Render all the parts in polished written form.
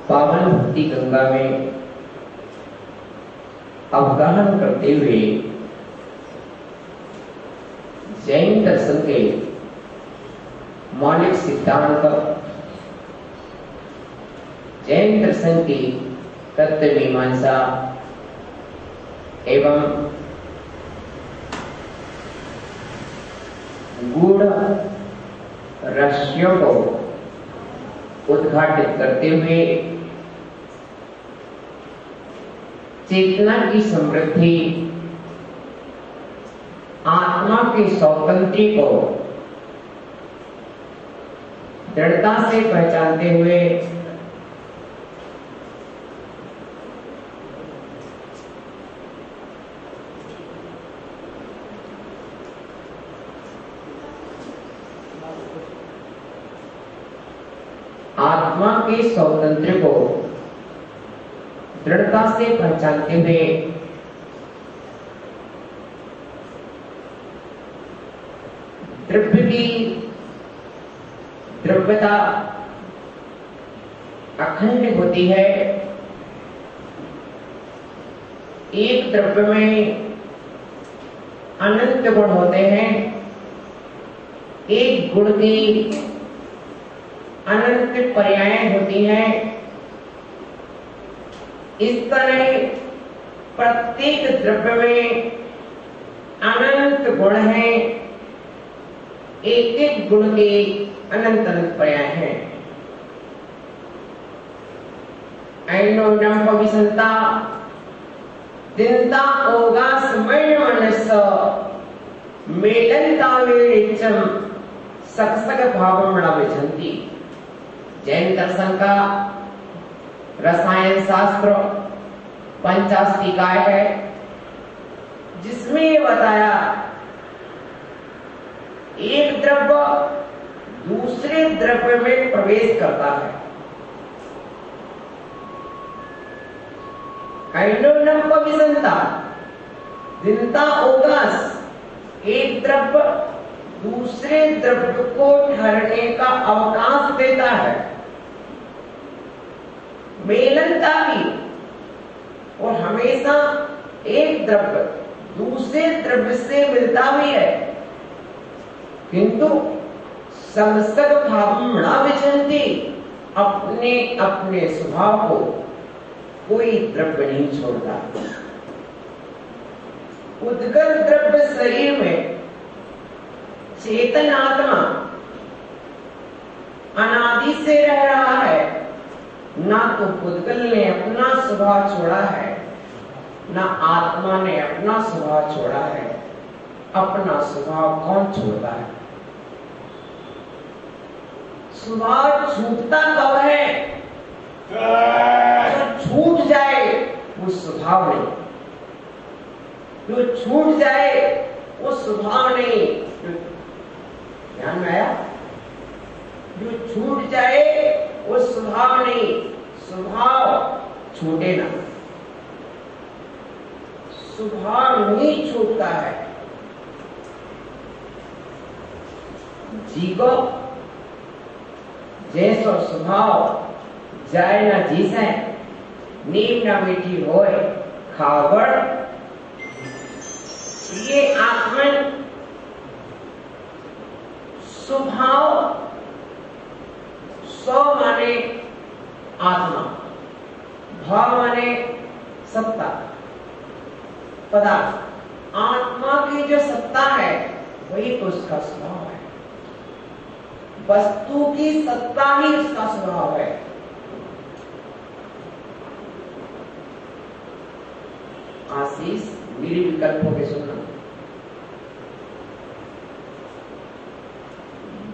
पावन भक्ति गंगा में अवगाहन करते हुए जैन दर्शन के मौलिक सिद्धांत, जैन दर्शन की तत्व मीमांसा एवं गूढ़ रहस्यों को उद्घाटित करते हुए चेतना की समृद्धि, आत्मा के स्वातंत्र्य को दृढ़ता से पहचानते हुए आत्मा के स्वातंत्र्य को दृढ़ता से पहचानते हुए द्रव्य की द्रव्यता अखंड होती है। एक द्रव्य में अनंत गुण होते हैं, एक गुण की अनंत पर्याय होती हैं। इस तरह प्रत्येक द्रव्य में अनंत गुण हैं, एक एक गुण के अनंत अनंत पर्याय हैं। ऐनो नम विसंता दिनता ओगा समय मनस मेलनता वेचम सकसक भावम विझंती। जैन दर्शन का रसायन शास्त्र पंचास्तिकाय है, जिसमें ये बताया एक द्रव्य दूसरे द्रव्य में प्रवेश करता है। कैंडोनम विसंता दिनता ओगास, एक द्रव्य दूसरे द्रव्य को ठहरने का अवकाश देता है। मेलनता भी, और हमेशा एक द्रव्य दूसरे द्रव्य से मिलता भी है, किंतु समस्तक भावम न विचंती, अपने अपने स्वभाव को कोई द्रव्य नहीं छोड़ता। उद्गल द्रव्य शरीर में चेतन आत्मा अनादि से रह रहा है, ना तो पुद्गल ने अपना स्वभाव छोड़ा है, ना आत्मा ने अपना स्वभाव छोड़ा है। अपना स्वभाव कौन छोड़ता है? स्वभाव छूटता कब है? जो छूट जाए वो स्वभाव नहीं, जो छूट जाए वो स्वभाव नहीं। ध्यान में आया? जो छूट जाए वो स्वभाव नहीं, स्वभाव छूटे ना। स्वभाव नहीं छूटता है। जीवो जैसो स्वभाव जाए ना जीसे, नीम ना मीठी होए खावड़। ये आत्मन स्वभाव, स्व माने आत्मा, भाव माने सत्ता, पदार्थ। आत्मा की जो सत्ता है वही तो उसका स्वभाव है। वस्तु की सत्ता ही उसका स्वभाव है। आशीष, मेरी विकल्पों के सुनना।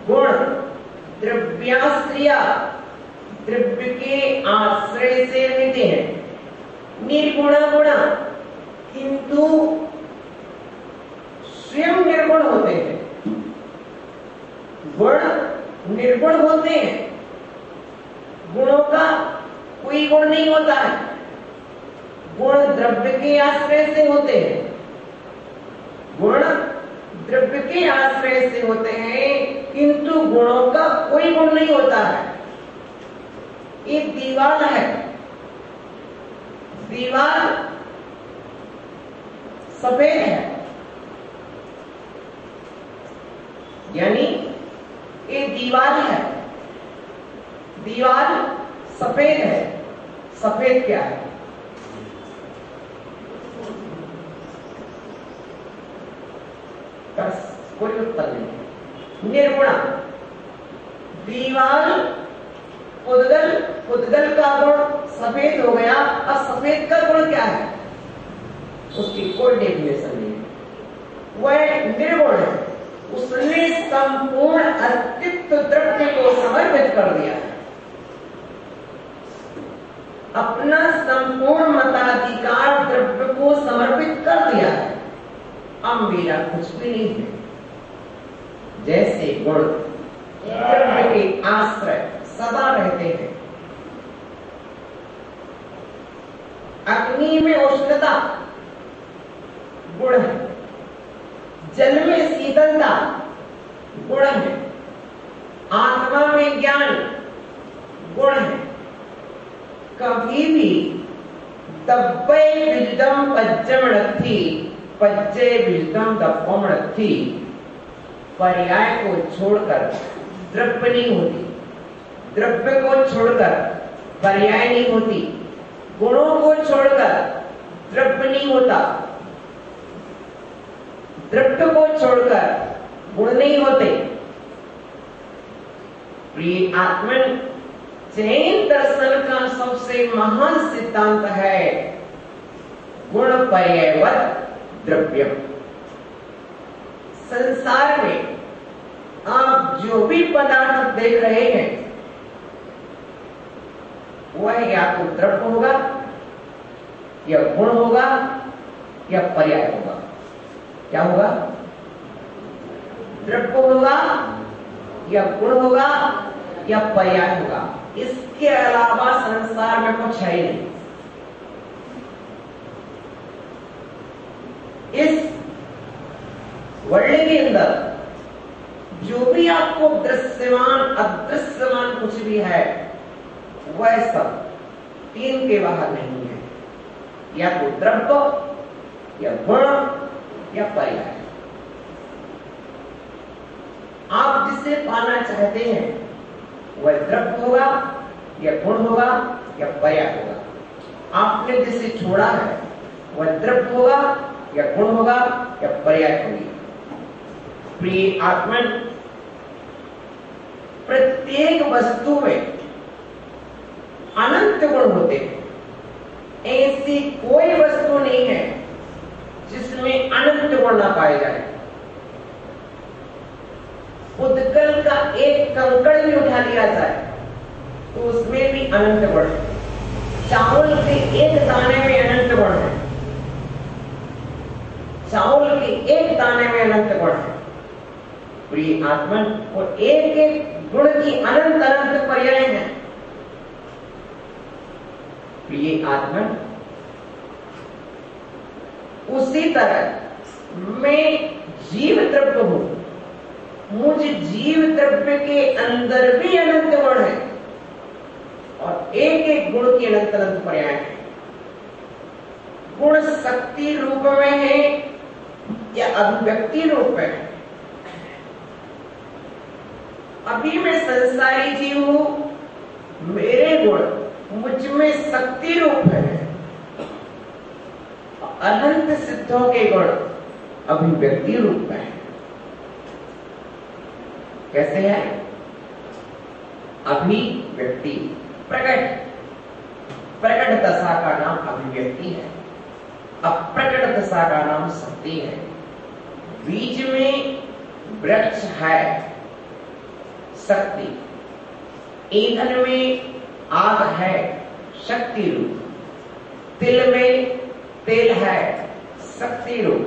गुण द्रव्याश्रया, द्रव्य के आश्रय से रहते हैं। निर्गुण गुण, किंतु स्वयं निर्गुण होते हैं। गुण निर्गुण होते हैं, गुणों का कोई गुण नहीं होता है। गुण द्रव्य के आश्रय से होते हैं, गुण द्रव्य के आश्रय से होते हैं, किंतु गुणों का कोई गुण नहीं होता है। एक दीवार है, दीवार सफेद है, यानी एक दीवार है, दीवार सफेद है। सफेद क्या है? बस कोई उत्तर नहीं। निर्गुण, दीवार उद्गल, उद्गल का गुण सफेद हो गया। अब सफेद का गुण क्या है? उसकी कोई डेफिनेशन नहीं है, वह निर्गुण है। उसने संपूर्ण अस्तित्व द्रव्य को समर्पित कर दिया है, अपना संपूर्ण मताधिकार द्रव्य को समर्पित कर दिया है। अब मेरा कुछ भी नहीं है। जैसे गुण द्रव्य के आश्रय सदा रहते हैं। अग्नि में उष्णता गुण है, जल में शीतलता गुण है, आत्मा में ज्ञान गुण है। कभी भी दब्बे विजडम पज्जम रथी, पज्जे विजडम दब्बम रथी, पर्याय को छोड़कर द्रव्य नहीं होती, द्रव्य को छोड़कर पर्याय नहीं होती, गुणों को छोड़कर द्रव्य नहीं होता, द्रव्य को छोड़कर गुण नहीं होते। प्रिय आत्मन, जैन दर्शन का सबसे महान सिद्धांत है गुण पर्यायवत द्रव्य। संसार में आप जो भी पदार्थ देख रहे हैं वह या तो द्रव्य होगा या गुण होगा या पर्याय होगा। क्या होगा? द्रव्य होगा या गुण होगा या पर्याय होगा। इसके अलावा संसार में कुछ है ही नहीं। इस वर्ल्ड के अंदर जो भी आपको दृश्यमान अदृश्यमान कुछ भी है वह सब तीन के बाहर नहीं है, या तो द्रव्य या गुण या पर्याय। आप जिसे पाना चाहते हैं वह द्रव्य होगा या गुण होगा या पर्याय होगा। आपने जिसे छोड़ा है वह द्रव्य होगा या गुण होगा या पर्याय होगी। प्रिय आत्मन, प्रत्येक वस्तु में अनंत गुण होते हैं। ऐसी कोई वस्तु नहीं है जिसमें अनंत गुण ना पाए जाए। उदकल का एक कंकड़ भी उठा लिया जाए तो उसमें भी अनंत गुण है। चावल के एक दाने में अनंत गुण है। चावल के एक दाने में अनंत गुण है। प्रिय आत्मन, और एक एक गुण की अनंत अनंत पर्याय है। प्रिय आत्मन, उसी तरह मैं जीव द्रव्य हूं। मुझ जीव द्रव्य के अंदर भी अनंत गुण है और एक एक गुण की अनंत अनंत पर्याय है। गुण शक्ति रूप में है या अभिव्यक्ति रूप में है। अभी मैं संसारी जीव हूं, मेरे गुण मुझ में शक्ति रूप है। अनंत सिद्धों के गुण अभिव्यक्ति रूप में है। कैसे है? अभिव्यक्ति प्रकट दशा का नाम अभिव्यक्ति है, अप्रकट दशा का नाम शक्ति है। बीज में वृक्ष है शक्ति, ईंधन में आग है शक्ति रूप, तिल में तेल है शक्ति रूप,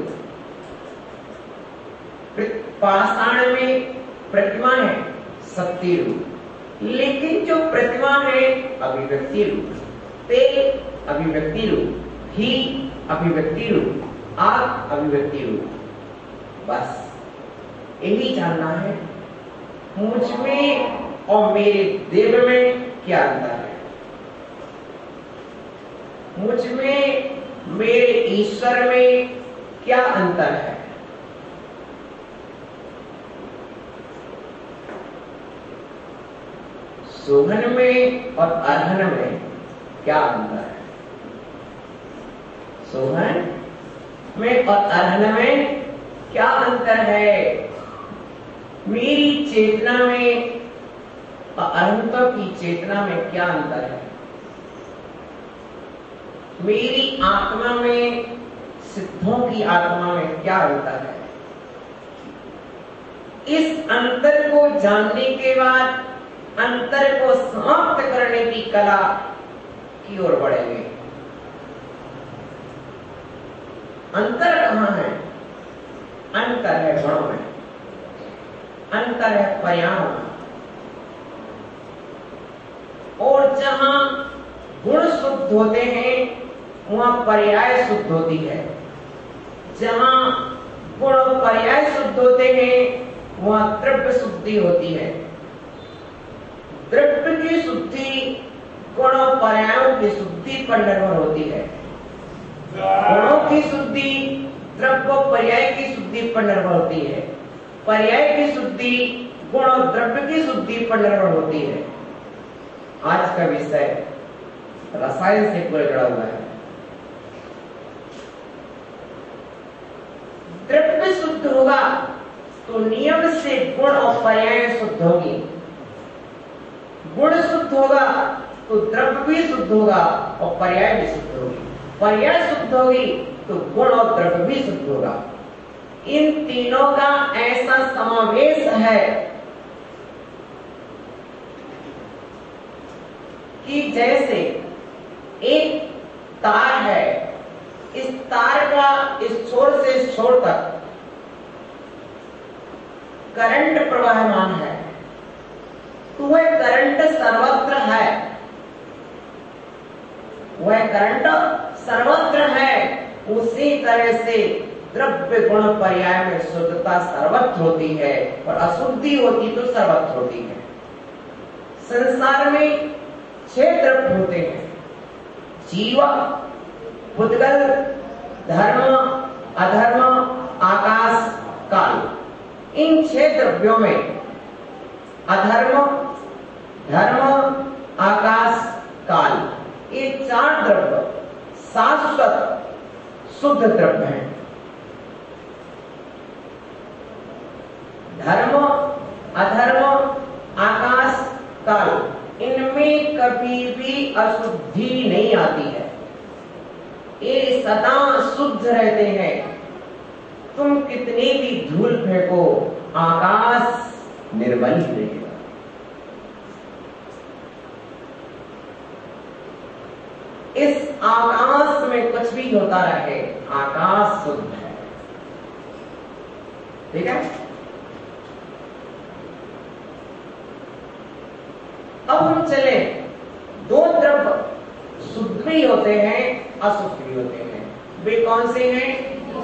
पाषाण में प्रतिमा है शक्ति रूप। लेकिन जो प्रतिमा है अभिव्यक्ति रूप, तेल अभिव्यक्ति रूप, घी अभिव्यक्ति रूप, आग अभिव्यक्ति रूप। बस यही जानना है मुझ में और मेरे देव में क्या अंतर है। मुझ में मेरे ईश्वर में क्या अंतर है। सोहन में और अर्हन में क्या अंतर है। सोहन में और अर्हन में क्या अंतर है। मेरी चेतना में और अनंतों की चेतना में क्या अंतर है। मेरी आत्मा में सिद्धों की आत्मा में क्या अंतर है। इस अंतर को जानने के बाद अंतर को समाप्त करने की कला की ओर बढ़ेंगे। अंतर कहां है? अंतर है गुणों में, अंतर है पर्यायों में। और जहां गुण शुद्ध होते हैं वहां पर्याय शुद्ध होती है। जहां गुण और पर्याय शुद्ध होते हैं वहां द्रव्य शुद्धि होती है। द्रव्य की शुद्धि गुण और पर्यायों की शुद्धि पर निर्भर होती है। गुणों की शुद्धि द्रव्य और पर्याय की शुद्धि पर निर्भर होती है। पर्याय की शुद्धि गुण और द्रव्य की शुद्धि पर निर्भर होती है। आज का विषय रसायन से पूरा जुड़ा हुआ है। द्रव्य शुद्ध होगा तो नियम से गुण और पर्याय शुद्ध होगी। गुण शुद्ध होगा तो द्रव्य भी शुद्ध होगा और पर्याय भी शुद्ध होगी। पर्याय शुद्ध होगी तो गुण और द्रव्य भी शुद्ध होगा। इन तीनों का ऐसा समावेश है कि जैसे एक तार है, इस तार का इस छोर से इस छोर तक करंट प्रवाहमान है, तो वह करंट सर्वत्र है, वह करंट सर्वत्र है। उसी तरह से द्रव्य गुण पर्याय में शुद्धता सर्वत्र होती है और अशुद्धि होती तो सर्वत्र होती है। संसार में 6 द्रव्य होते हैं, जीवा, पुद्गल, धर्म, अधर्म, आकाश, काल। इन 6 द्रव्यों में अधर्म, धर्म, आकाश, काल, ये 4 द्रव्य शाश्वत शुद्ध द्रव्य हैं। धर्म, अधर्म, आकाश, काल, इनमें कभी भी अशुद्धि नहीं आती है, ये सदा शुद्ध रहते हैं। तुम कितनी भी धूल फेंको, आकाश निर्मल ही रहेगा। इस आकाश में कुछ भी होता रहे, आकाश शुद्ध है। ठीक है। अब हम चले, 2 द्रव्य शुद्ध भी होते हैं, अशुद्ध भी होते हैं। वे कौन से हैं?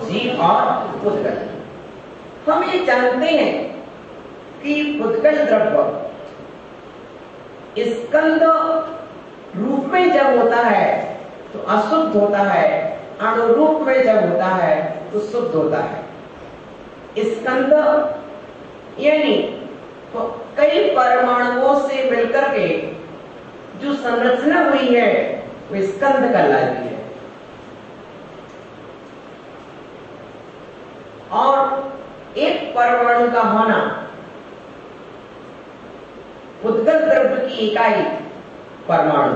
जीव और पुद्गल। हम ये जानते हैं कि पुद्गल द्रव्य स्कंद रूप में जब होता है तो अशुद्ध होता है, अणुरूप में जब होता है तो शुद्ध होता है। स्कंद यानी तो कई परमाणुओं से मिलकर के जो संरचना हुई है वो स्कंद कहलाती है। और एक परमाणु का होना, पुद्गल द्रव्य की इकाई परमाणु,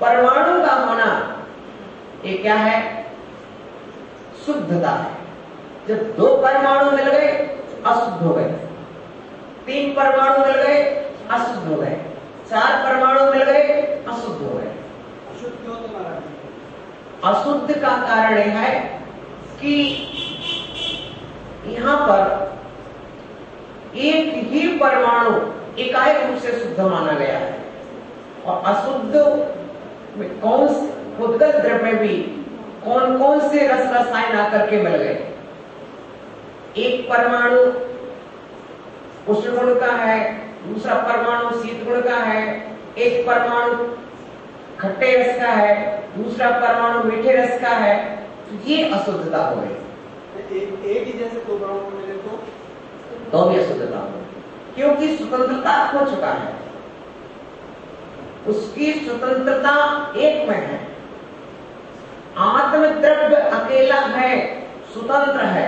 परमाणु का होना ये क्या है? शुद्धता है। जब 2 परमाणु मिल गए अशुद्ध हो गए, 3 परमाणु मिल गए अशुद्ध हो गए, 4 परमाणु मिल गए अशुद्ध हो गए। अशुद्ध का कारण यह है कि यहां पर एक ही परमाणु इकाई रूप से शुद्ध माना गया है और अशुद्ध में कौन से पुद्गल द्रव्य में भी कौन कौन से रस रसायन आकर के मिल गए। एक परमाणु उष्ण गुण का है, दूसरा परमाणु शीत गुण का है, एक परमाणु खट्टे रस का है, दूसरा परमाणु मीठे रस का है, तो ये अशुद्धता हो गई। एक ही जैसे 2 परमाणु मिले तो भी अशुद्धता हो गई, क्योंकि स्वतंत्रता खो चुका है, उसकी स्वतंत्रता एक में है। आत्म द्रव्य अकेला है, स्वतंत्र है।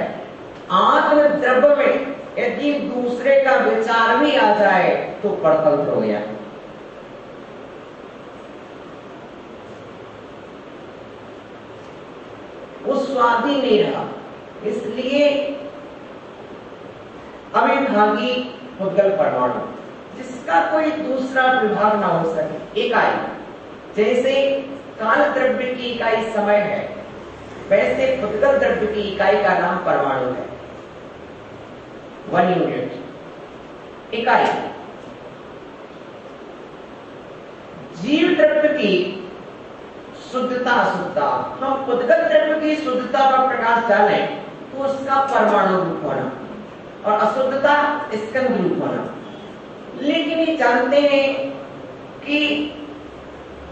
आत्म द्रव्य में यदि दूसरे का विचार भी आ जाए तो परतंत्र हो गया। वो स्वादी नहीं रहा, इसलिए अविभागी पुद्गल परमाणु जिसका कोई दूसरा विभाग ना हो सके, इकाई। जैसे काल द्रव्य की इकाई समय है, वैसे पुद्गल द्रव्य की इकाई का नाम परमाणु है। 1 यूनिट इकाई। जीव द्रव्य की शुद्धता अशुद्धता, हम पुद्गल द्रव्य की शुद्धता पर प्रकाश डालें तो उसका परमाणु रूप होना और अशुद्धता स्कंद रूप होना। लेकिन ये जानते हैं कि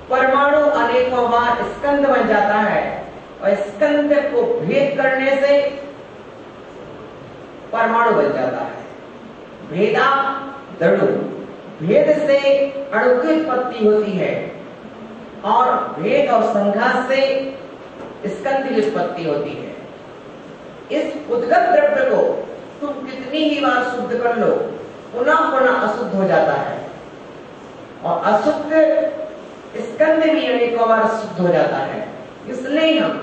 परमाणु अनेकों बार स्कंद बन जाता है और स्कंद को भेद करने से परमाणु बन जाता है। भेदा दणु, भेद से अणु की उत्पत्ति होती है और भेद और संघात से स्कंद की उत्पत्ति होती है। इस पुद्गल द्रव्य को तुम कितनी ही बार शुद्ध कर लो, पुनः पुनः अशुद्ध हो जाता है। और अशुद्ध स्कंद भी अनेकों बार शुद्ध हो जाता है। इसलिए हम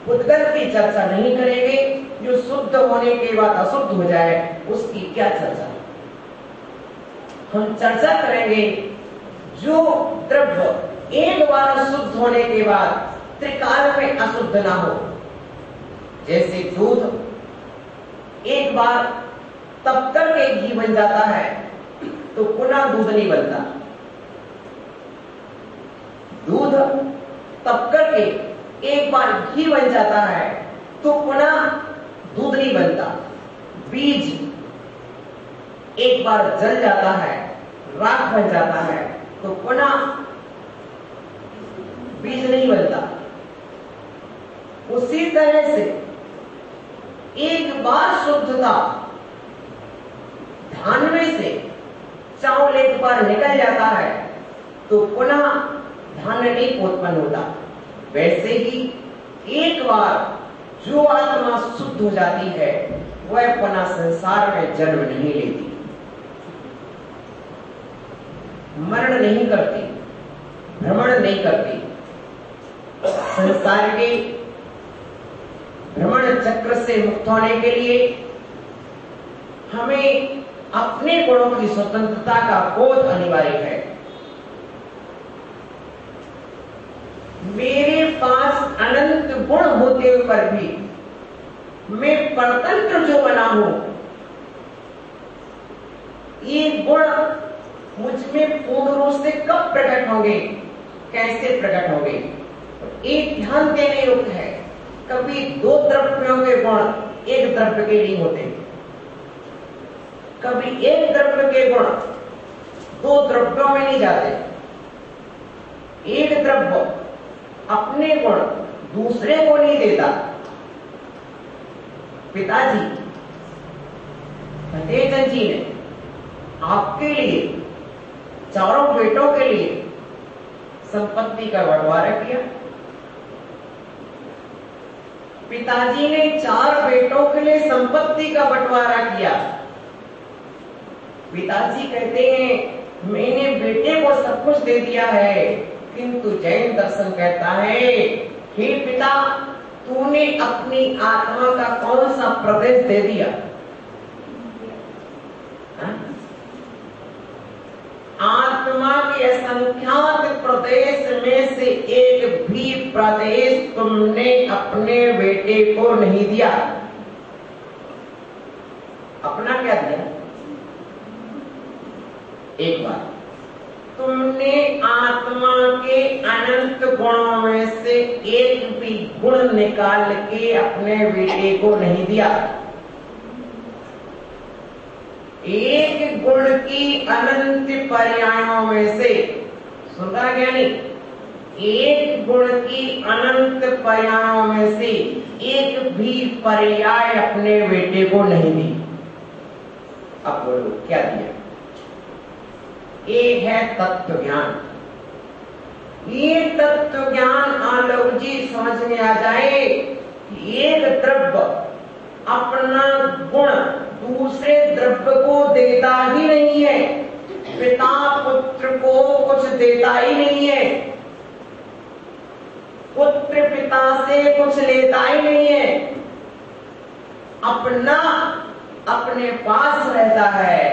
उद्गत की चर्चा नहीं करेंगे। जो शुद्ध होने के बाद अशुद्ध हो जाए उसकी क्या चर्चा। हम चर्चा करेंगे जो द्रव्य एक बार शुद्ध होने के बाद त्रिकाल में अशुद्ध ना हो। जैसे दूध एक बार तब करके घी बन जाता है तो पुनः दूध नहीं बनता। दूध तब करके एक बार घी बन जाता है तो पुनः दूध नहीं बनता। बीज एक बार जल जाता है, राख बन जाता है तो पुनः बीज नहीं बनता। उसी तरह से एक बार शुद्धता धान में से चावल एक बार निकल जाता है तो पुनः धान नहीं उत्पन्न होता। वैसे ही एक बार जो आत्मा शुद्ध हो जाती है वह पुनः संसार में जन्म नहीं लेती, मरण नहीं करती, भ्रमण नहीं करती। संसार के भ्रमण चक्र से मुक्त होने के लिए हमें अपने गुणों की स्वतंत्रता का बोध अनिवार्य है। मेरे पास अनंत गुण होते हुए पर भी मैं परतंत्र जो बना हूं, ये गुण मुझ में पूर्ण रूप से कब प्रकट होंगे, कैसे प्रकट होंगे? एक ध्यान देने योग्य है, कभी दो द्रव्यों के गुण एक द्रव्य के नहीं होते। कभी एक द्रव्य के गुण दो द्रव्यों में नहीं जाते। एक द्रव्य अपने गुण दूसरे को नहीं देता। पिताजी फतेहचंद जी ने आपके लिए, चारों बेटों के लिए संपत्ति का बंटवारा किया। पिताजी ने 4 बेटों के लिए संपत्ति का बंटवारा किया। पिताजी कहते हैं मैंने बेटे को सब कुछ दे दिया है, किंतु जैन दर्शन कहता है हे पिता, तूने अपनी आत्मा का कौन सा प्रदेश दे दिया? आत्मा के असंख्यात प्रदेश में से एक भी प्रदेश तुमने अपने बेटे को नहीं दिया। अपना क्या दिया? एक बार तुमने आत्मा के अनंत गुणों में से एक भी गुण निकाल के अपने बेटे को नहीं दिया। एक गुण की अनंत पर्यायों में से, सुनता क्या नहीं, एक गुण की अनंत पर्यायों में से एक भी पर्याय अपने बेटे को नहीं दी। अब बोलो क्या दिया? एक है तत्व ज्ञान। ये तत्व ज्ञान आलोक जी समझ में आ जाए कि एक द्रव्य अपना गुण दूसरे द्रव्य को देता ही नहीं है। पिता पुत्र को कुछ देता ही नहीं है, पुत्र पिता से कुछ लेता ही नहीं है, अपना अपने पास रहता है,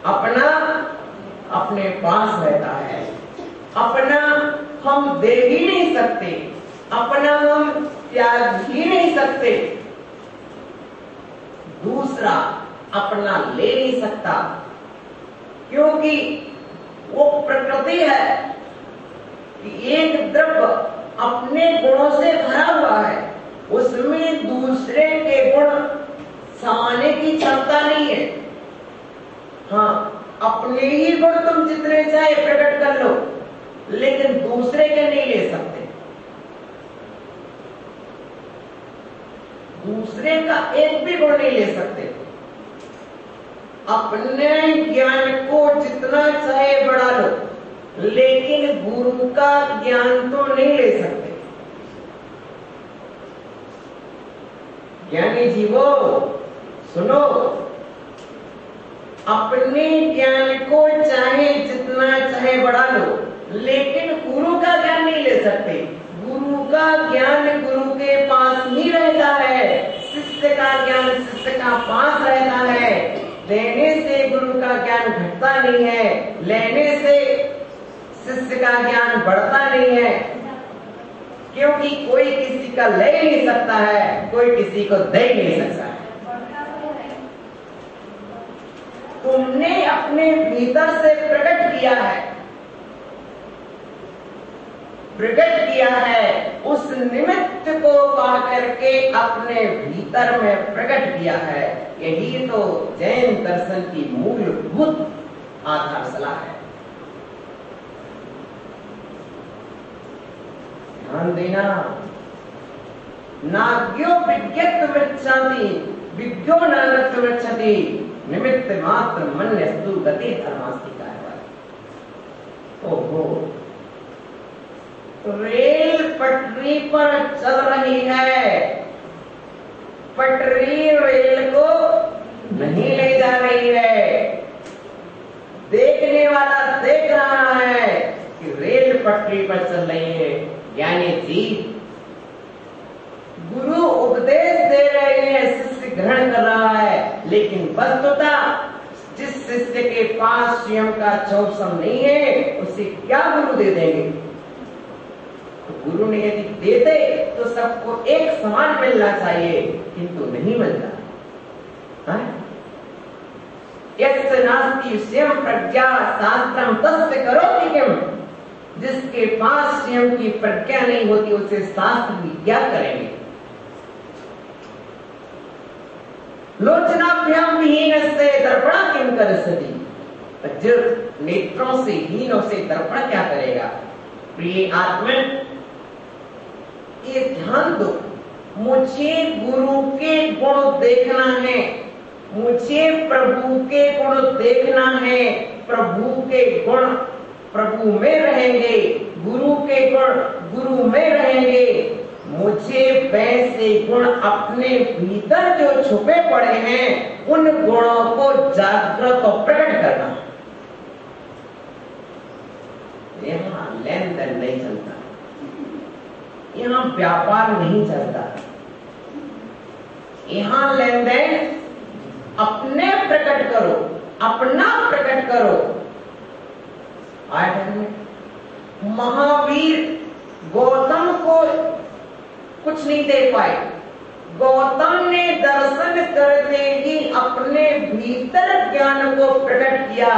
अपना अपने पास रहता है। अपना हम दे ही नहीं सकते, अपना हम त्याग ही नहीं सकते, दूसरा अपना ले नहीं सकता, क्योंकि वो प्रकृति है कि एक द्रव्य अपने गुणों से भरा हुआ है, उसमें दूसरे के गुण समाने की क्षमता नहीं है। हाँ, अपने ही गुण तुम जितने चाहे प्रकट कर लो, लेकिन दूसरे के नहीं ले सकते। दूसरे का एक भी गुण नहीं ले सकते। अपने ज्ञान को जितना चाहे बढ़ा लो, लेकिन गुरु का ज्ञान तो नहीं ले सकते। ज्ञानी जीवो सुनो, अपने ज्ञान को चाहे जितना चाहे बढ़ा लो, लेकिन गुरु का ज्ञान नहीं ले सकते। गुरु का ज्ञान गुरु के पास ही रहता है, शिष्य का ज्ञान शिष्य का पास रहता है। देने से गुरु का ज्ञान घटता नहीं है, लेने से शिष्य का ज्ञान बढ़ता नहीं है, क्योंकि कोई किसी का ले नहीं सकता है, कोई किसी को दे नहीं सकता है। तुमने अपने भीतर से प्रकट किया है, उस निमित्त को पा करके अपने भीतर में प्रकट किया है। यही तो जैन दर्शन की मूलभूत आधारशिला है। ध्यान देना, नाज्ञो विज्ञत्व वृक्षाति विज्ञो नानत्व वृक्षति निमित्त मात्र मन्यस्तु गति धर्मास्ति का है। ओहो, रेल पटरी पर चल रही है, पटरी रेल को नहीं ले जा रही है। देखने वाला देख रहा है कि रेल पटरी पर चल रही है, यानी जी गुरु उपदेश दे रहे हैं, शिष्य ग्रहण कर रहा है, लेकिन वस्तुतः जिस शिष्य के पास स्वयं का चौसम नहीं है, उसे क्या गुरु दे देंगे? तो गुरु ने यदि देते तो सबको एक समान मिलना चाहिए, किंतु नहीं मिलता। यस्य नास्ति स्वयं प्रज्ञा शास्त्रम तस्य करोति किम। जिसके पास स्वयं की प्रज्ञा नहीं होती, उसे शास्त्र भी क्या करेंगे? लोचनाभ्याम विहीनस्य दर्पण किम करिष्यति। जो नेत्रों से हीनों से दर्पण क्या करेगा? प्रिय आत्मा, ये ध्यान दो, मुझे गुरु के गुण देखना है, मुझे प्रभु के गुण देखना है। प्रभु के गुण प्रभु में रहेंगे, गुरु के गुण गुरु में रहेंगे। मुझे वैसे गुण अपने भीतर जो छुपे पड़े हैं, उन गुणों को जागृत और प्रकट करना। यहाँ लेन देन नहीं चलता, यहाँ व्यापार नहीं चलता, यहाँ लेन देन अपने प्रकट करो, अपना प्रकट करो। महावीर गौतम को कुछ नहीं दे पाए, गौतम ने दर्शन करते ही अपने भीतर ज्ञान को प्रकट किया।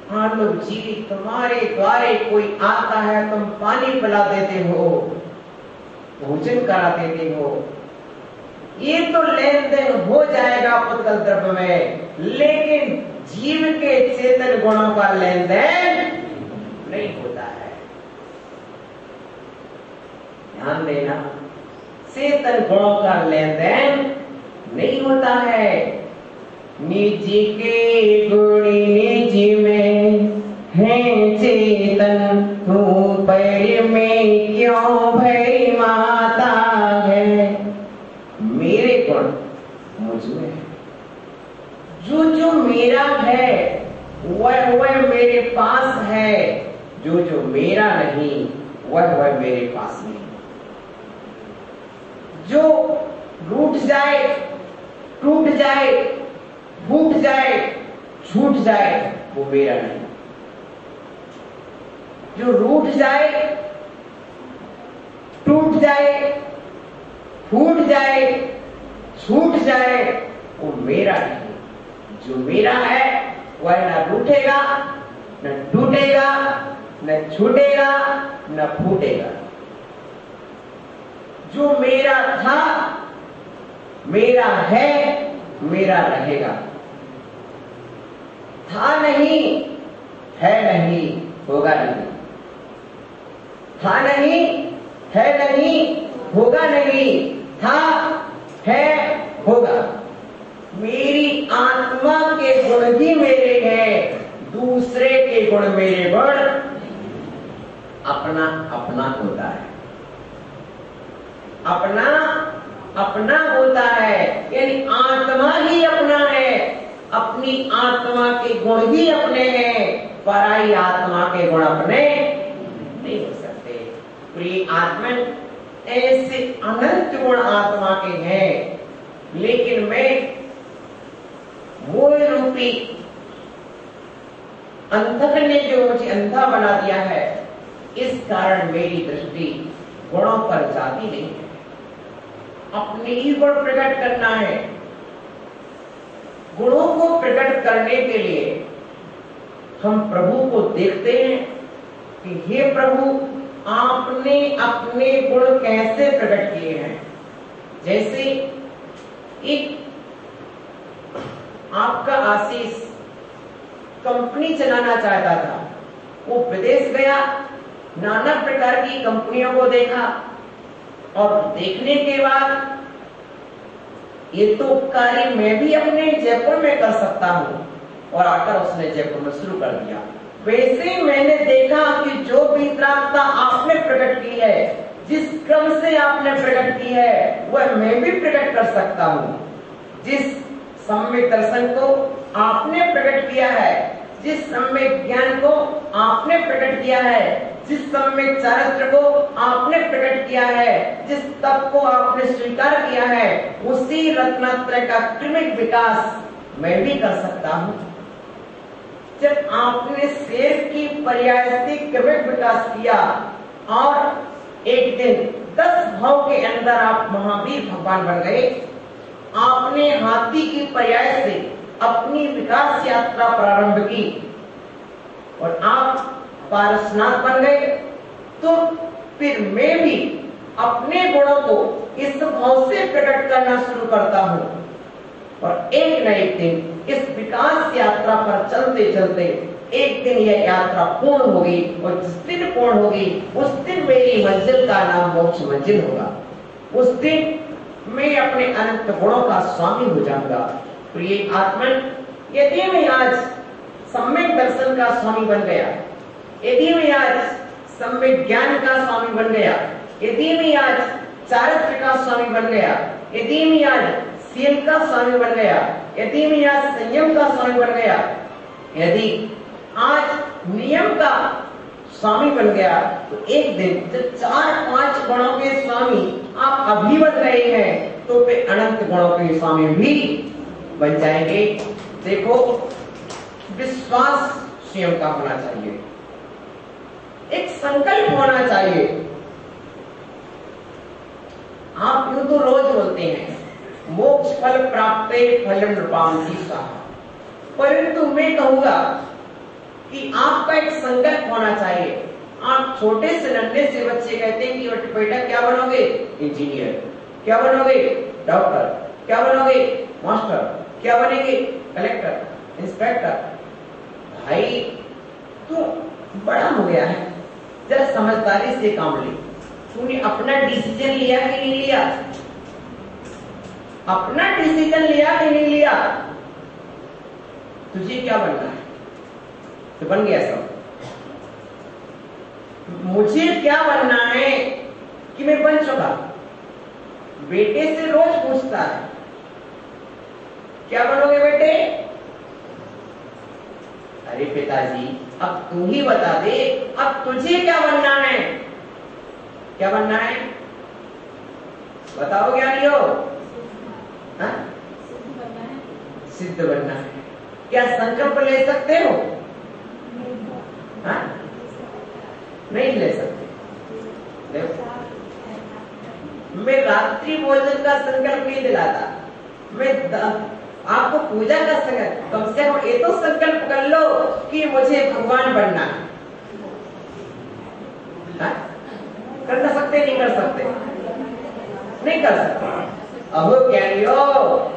हाँ लोग जी, तुम्हारे द्वारे कोई आता है, तुम पानी पिला देते हो, भोजन करा देते हो, ये तो लेन देन हो जाएगा पुतल द्रव्य में, लेकिन जीव के चेतन गुणों का लेन देन नहीं होता है। ध्यान देना, चेतन गुणों का लेन देन नहीं होता है। निज के गुण निज में है चेतन, तू पैर में क्यों भई माता है। मेरे गुण मुझ में है, जो जो मेरा है वह मेरे पास है, जो जो मेरा नहीं वह मेरे पास नहीं। जो रूठ जाए, टूट जाए, फूट जाए, छूट जाए, वो मेरा नहीं। जो रूठ जाए, टूट जाए, फूट जाए, छूट जाए, वो मेरा नहीं। जो मेरा है वह न रूठेगा, न टूटेगा, न छूटेगा, न फूटेगा। जो मेरा था, मेरा है, मेरा रहेगा। था नहीं, है नहीं, होगा नहीं। था नहीं, है नहीं, होगा नहीं। था, है, होगा। मेरी आत्मा के गुण ही मेरे हैं, दूसरे के गुण मेरे गुण। अपना अपना होता है, अपना अपना होता है, यानी आत्मा ही अपना है। अपनी आत्मा के गुण ही अपने हैं, पराई आत्मा के गुण अपने नहीं हो सकते। प्रिय आत्मन, ऐसे अनंत गुण आत्मा के हैं, लेकिन मैं मोह रूपी अंधक ने जो मुझे अंधा बना दिया है, इस कारण मेरी दृष्टि गुणों पर जाती नहीं है। अपने ही गुण प्रकट करना है। गुणों को प्रकट करने के लिए हम प्रभु को देखते हैं कि हे प्रभु, आपने अपने गुण कैसे प्रकट किए हैं। जैसे एक आपका आशीष कंपनी चलाना चाहता था, वो विदेश गया, नाना प्रकार की कंपनियों को देखा, और देखने के बाद ये तो कार्य मैं भी अपने जयपुर में कर सकता हूँ, और आकर उसने जयपुर में शुरू कर दिया। वैसे मैंने देखा कि जो वितरागता आपने प्रकट की है, जिस क्रम से आपने प्रकट की है, वह मैं भी प्रकट कर सकता हूँ। जिस सम्यक दर्शन को आपने प्रकट किया है, जिस सम्यक ज्ञान को आपने प्रकट किया है, जिस सम्यक चारित्र को आपने प्रकट किया है, जिस तप को आपने स्वीकार किया है, उसी रत्नात्रय का क्रमिक विकास मैं भी कर सकता हूँ। जब आपने शेर की पर्याय से क्रमिक विकास किया और एक दिन 10 भाव के अंदर आप महावीर भगवान बन गए, आपने हाथी की पर्याय से अपनी विकास यात्रा प्रारंभ की और आप पारसनाथ बन गए, तो फिर मैं भी अपने गुणों को इस भाव से प्रकट करना शुरू करता हूँ, और एक न एक दिन इस विकास यात्रा पर चलते चलते एक दिन यह यात्रा पूर्ण होगी, और जिस दिन पूर्ण होगी उस दिन मेरी मंजिल का नाम मोक्ष मंजिल होगा। उस दिन मैं अपने अनंत गुणों का स्वामी हो जाऊंगा। प्रिय आत्मन, यदि मैं आज सम्यक दर्शन का स्वामी बन गया, यदि मैं आज सम्यक ज्ञान का स्वामी बन गया, यदि मैं आज चारित्र का स्वामी बन गया, यदि मैं आज शील का स्वामी बन गया, यदि मैं आज संयम का स्वामी बन गया, यदि आज नियम का स्वामी बन गया, तो एक दिन जब 4-5 गुणों के स्वामी आप अभी बन रहे हैं, तो फिर अनंत गुणों के स्वामी भी बन जाएंगे। देखो, विश्वास स्वयं का होना चाहिए, एक संकल्प होना चाहिए। आप यूं तो रोज बोलते हैं मोक्ष फल प्राप्त फलम नृपांति सा, परंतु मैं कहूंगा कि आपका एक संकल्प होना चाहिए। आप छोटे से नन्हे से बच्चे कहते हैं कि बेटा क्या बनोगे? इंजीनियर। क्या बनोगे? डॉक्टर। क्या बनोगे? मास्टर। क्या बनेंगे? Collector, inspector. भाई तू बड़ा हो गया है, जरा समझदारी से काम ले। तूने अपना डिसीजन लिया कि नहीं लिया? अपना डिसीजन लिया कि नहीं लिया? तुझे क्या बनना है? तो बन गया सब। मुझे क्या बनना है कि मैं बन चुका। बेटे से रोज पूछता है क्या बनोगे बेटे? अरे पिताजी अब तू ही बता दे, अब तुझे क्या बनना है? क्या बनना है? बताओ ज्ञानियों। सिद्ध बनना है। क्या संकल्प ले सकते हो? नहीं ले सकते। देखो, मैं रात्रि भोजन का संकल्प नहीं दिलाता, मैं आपको पूजा का संकल्प, कम से कम ये तो संकल्प कर लो कि मुझे भगवान बनना है। कर ना सकते? नहीं कर सकते? नहीं कर सकते। अहो ज्ञानियों,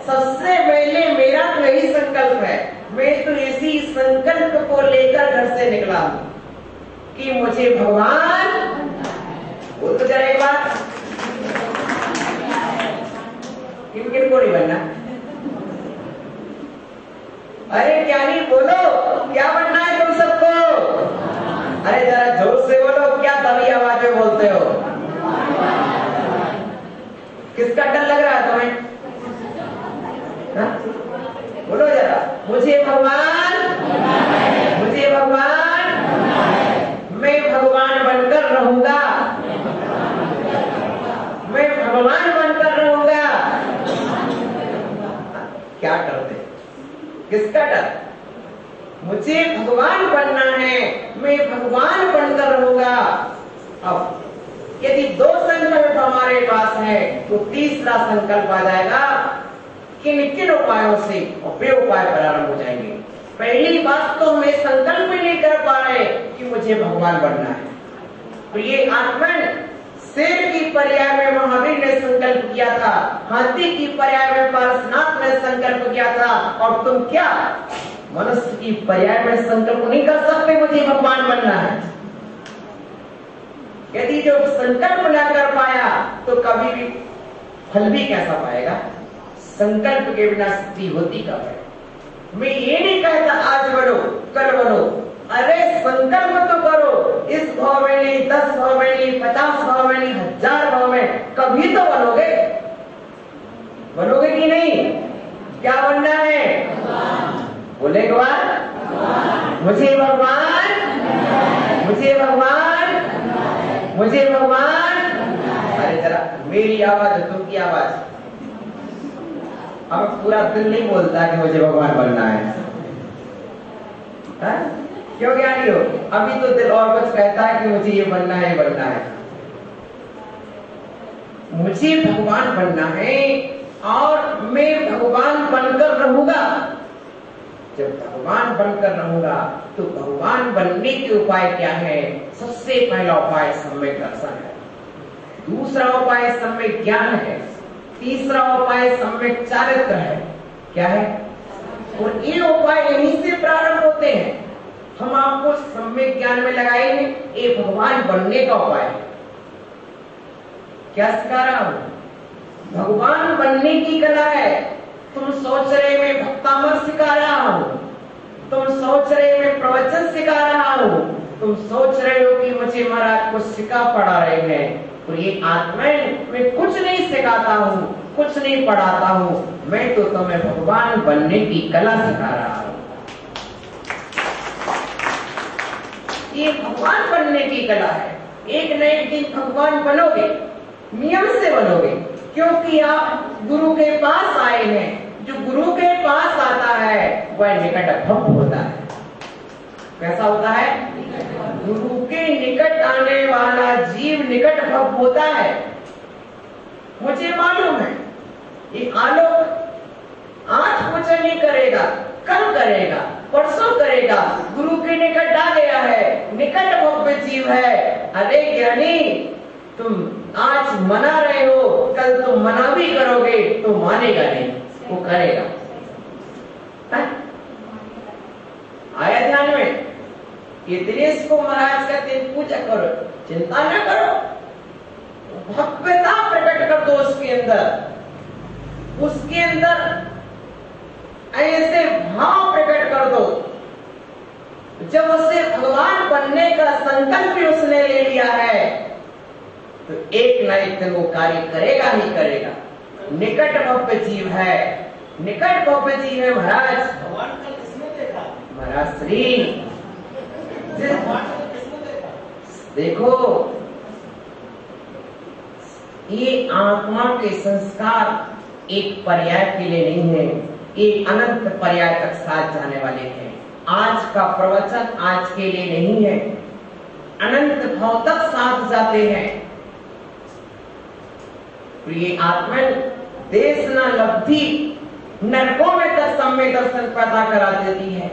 सबसे पहले मेरा तो यही संकल्प है, मैं तो इसी संकल्प को लेकर घर से निकला हूं कि मुझे भगवान बोल तो जरा एक बात, किन किन को नहीं बनना? अरे ज्ञानी बोलो, क्या बनना है तुम सबको? अरे जरा जोर से बोलो, क्या दबी आवाज में बोलते हो? किसका डर लग रहा रहूंगा, मैं भगवान बनकर रहूंगा। क्या डरते? किसका डर? मुझे भगवान बनना है, मैं भगवान बनकर रहूंगा। अब यदि दो संकल्प हमारे पास है तो तीसरा संकल्प आ जाएगा। किन किन उपायों से वे उपाय प्रारंभ हो जाएंगे। पहली बात तो मैं संकल्प ही नहीं कर पा रहे कि मुझे भगवान बनना है। तो ये आत्मन शेर की पर्याय में महावीर ने संकल्प किया था, हाथी की पर्याय में पारसनाथ ने संकल्प किया था, और तुम क्या मनुष्य की पर्याय में संकल्प नहीं कर सकते मुझे भगवान बनना है। यदि जो संकल्प न कर पाया तो कभी भी फल भी कैसा पाएगा? संकल्प के बिना सिद्धि होती कब है? मैं ये नहीं कहता आज बनो कल बनो, अरे संकल्प तो करो। इस भाव में नहीं, 10 भाव में नहीं, 50 भाव में नहीं, 1000 भाव में, कभी तो बनोगे। बनोगे कि नहीं? क्या बनना है? बोले एक बार, मुझे भगवान, मुझे भगवान, मुझे भगवान। अरे जरा मेरी आवाज तुम की आवाज। अब पूरा दिल नहीं बोलता कि मुझे भगवान बनना है, हा? क्यों ज्ञानी हो? अभी तो दिल और कुछ कहता है कि मुझे ये बनना है, ये बनना है। मुझे भगवान बनना है और मैं भगवान बनकर रहूंगा। जब भगवान बनकर रहूंगा तो भगवान बनने के उपाय क्या है? सबसे पहला उपाय सम्यक दर्शन है, दूसरा उपाय सम्यक ज्ञान है, तीसरा उपाय सम्यक चारित्र है। क्या है? और ये उपाय यहीं से प्रारंभ होते हैं। हम आपको सम्यक ज्ञान में लगाएंगे, ये भगवान बनने का उपाय है। क्या सिखा रहा हूं? भगवान बनने की कला है। तुम सोच रहे मैं भक्तामर सिखा रहा हूं, तुम सोच रहे मैं प्रवचन सिखा रहा हूं, तुम सोच रहे हो कि मुझे महाराज कुछ सिखा पढ़ा रहे हैं। तो ये आत्मन मैं कुछ नहीं सिखाता हूं, कुछ नहीं पढ़ाता हूं, मैं तो तुम्हें भगवान बनने की कला सिखा रहा हूं। ये भगवान बनने की कला है। एक न एक दिन भगवान बनोगे, नियम से बनोगे, क्योंकि आप गुरु के पास आए हैं। जो गुरु के पास आता है वह निकट भक्त होता है। कैसा होता है? गुरु के निकट आने वाला जीव निकट भक्त होता है। मुझे मालूम है ये आलोक आज कुछ नहीं करेगा, कल करेगा, परसों करेगा, गुरु के निकट आ गया है, निकट भक्त जीव है। अरे ज्ञानी, तुम आज मना रहे हो, कल तुम मना भी करोगे तो मानेगा नहीं, वो करेगा। आया ध्यान में? ये दिनेश को महाराज कहते पूजा करो, चिंता न करो, भव्यता प्रकट कर दो उसके अंदर, उसके अंदर ऐसे भाव प्रकट कर दो। जब उसे भगवान बनने का संकल्प भी उसने ले लिया है तो एक न एक दिन वो कार्य करेगा ही करेगा। निकट भव्य जीव है, निकट भव्य जीव है महाराज। भगवान कल किसने देखा? महाराज श्री भगवान कल किसने देखा? देखो, ये आत्मा के संस्कार एक पर्याय के लिए नहीं है, एक अनंत पर्याय तक साथ जाने वाले हैं। आज का प्रवचन आज के लिए नहीं है, अनंत भाव तक साथ जाते हैं। प्रिय आत्मन देश न लब्धि नरकों में तक सम्य दर्शन पैदा करा देती है।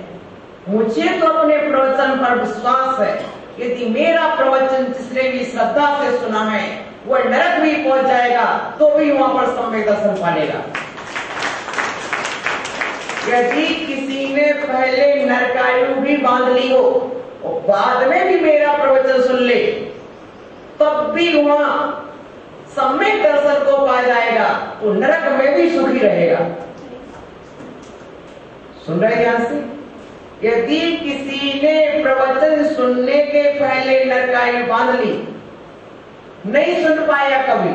मुझे तो अपने प्रवचन पर विश्वास है, यदि मेरा प्रवचन जिसने भी श्रद्धा से सुना है वह नरक भी पहुंच जाएगा तो भी वहां पर सम्य दर्शन पालेगा। यदि किसी ने पहले नरकायु भी बांध ली हो और बाद में भी मेरा प्रवचन सुन ले, तब भी वहां सम्यक दर्शन को पा जाएगा, तो नरक में भी सुखी रहेगा। सुन रहे ध्यान से? यदि किसी ने प्रवचन सुनने के पहले नरकायु बांध ली, नहीं सुन पाया कभी,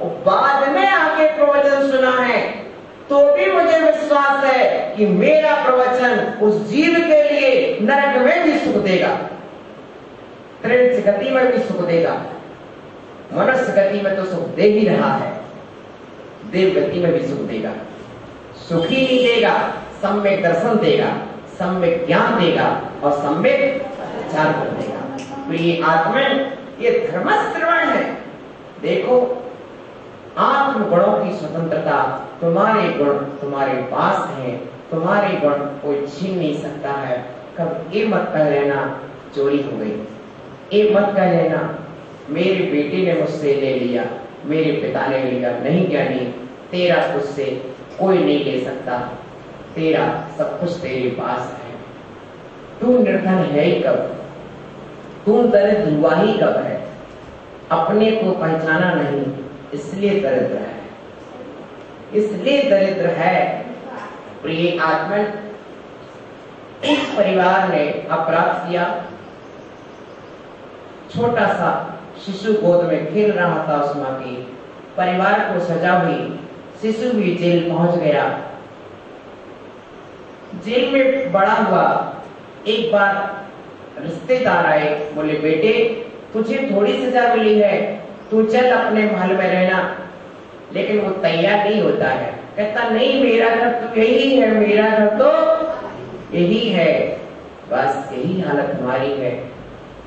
और बाद में आके प्रवचन सुना है, तो भी मुझे विश्वास है कि मेरा प्रवचन उस जीव के लिए नरक में भी सुख देगा। त्रिज गति में भी सुख देगा, मनुष्य गति में तो सुख दे ही रहा है, देव गति में भी सुख देगा। सुख ही नहीं देगा, सम्यक दर्शन देगा, सम्यक ज्ञान देगा और सम्यक विचार कर देगा। प्रिय आत्मन, ये धर्मश्रवण है। देखो, आत्म गुणों की स्वतंत्रता, तुम्हारे गुण तुम्हारे पास हैं, तुम्हारे गुण कोई छीन नहीं सकता है। कब ये मत कह लेना चोरी हो गई, ये मत कह लेना मेरे बेटे ने मुझसे ले लिया, मेरे पिता ने लिया। नहीं ज्ञानी, तेरा तुझसे कोई नहीं ले सकता, तेरा सब कुछ तेरे पास है। तू निर्धन है ही कब, तू दरिद्र हुआ ही कब है? अपने को पहचाना नहीं, इसलिए दरिद्र है, इसलिए दरिद्र है। प्रिय आत्मन, इस परिवार ने अपराध किया। छोटा सा शिशु गोद में खेल रहा था उस माँ की, परिवार को सजा हुई, शिशु भी जेल पहुंच गया। जेल में बड़ा हुआ, एक बार रिश्तेदार आए, बोले बेटे तुझे थोड़ी सजा मिली है, तू चल अपने महल में रहना। लेकिन वो तैयार नहीं होता है, कहता नहीं मेरा घर तो यही है, मेरा घर तो यही है। बस यही हालत हमारी है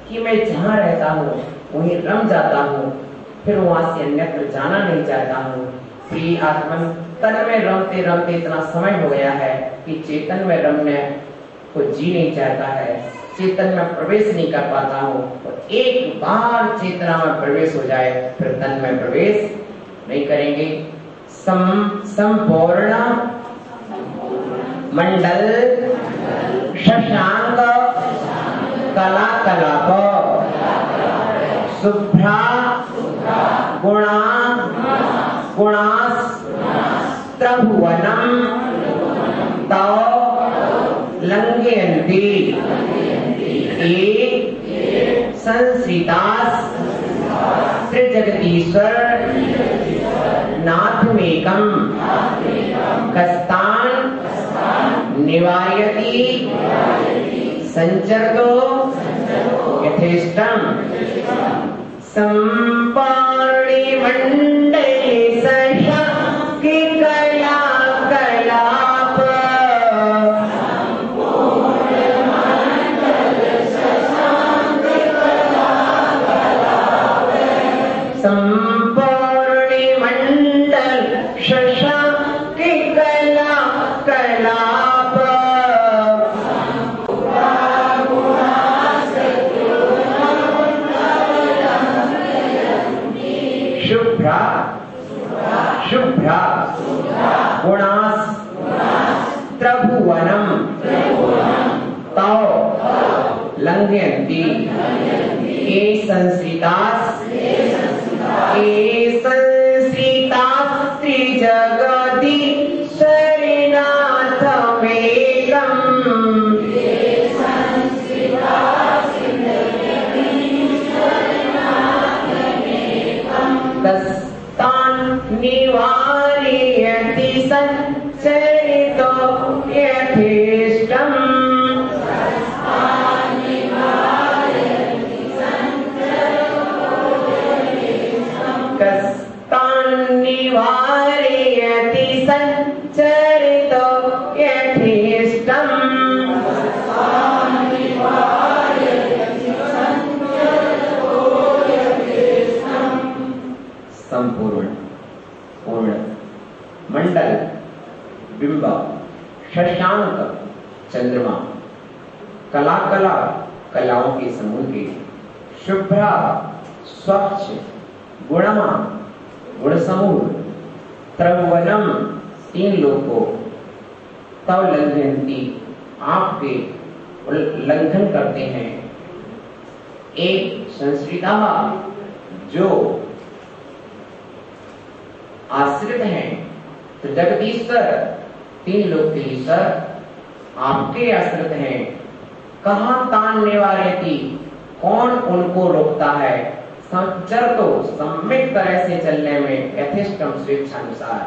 कि मैं जहाँ रहता हूँ वहीं रम जाता हूँ, फिर वहां से अन्यत्र जाना नहीं चाहता हूँ। प्रिय आत्मन, तन में रमते रमते इतना समय हो गया है कि चेतन में रमने को जी नहीं चाहता है, चेतन में प्रवेश नहीं कर पाता हूँ। और एक बार चेतना में प्रवेश हो जाए फिर तन में प्रवेश नहीं करेंगे। संपूर्ण मंडल शशांक कला कलाप शुभ्रा गुणा गुणास त्रिभुवनम तव लंघयन्ति ये संश्रितास त्रिजगदीश्वर नाथमेकं कस्तान निवारयति संचरतो यथेष्टम संपाणि मंडले सशांकि कला कलाप संपूर्णि मंडल शशांकि कला कलाप शुभ्रा शुभ्रा गुणास त्रिभुवनम तव लंघयन्ति ये संश्रितास त्रिजगति शरणार्थमेकम् तस्तान् निवारयति संचरितो यथेष्टम् निवारयति संचरितो यथेष्टम् संपूर्ण पूर्ण मंडल बिंब शशांक चंद्रमा कला कला कलाओं के समूह के शुभ्रा स्वच्छ गुणमा गुण समूह त्रिभुवनम तीन लोगों तव लंघयन्ति आपके उल्लंघन करते हैं। एक संश्रिता जो आश्रित हैं, तो जगदीश्वर तीन लोग के ईश्वर आपके आश्रित हैं। कहाँ तान निवारयति, कौन उनको रोकता है? संचर तो सम्यक तरह से चलने में यथेष्टम स्वेच्छानुसार।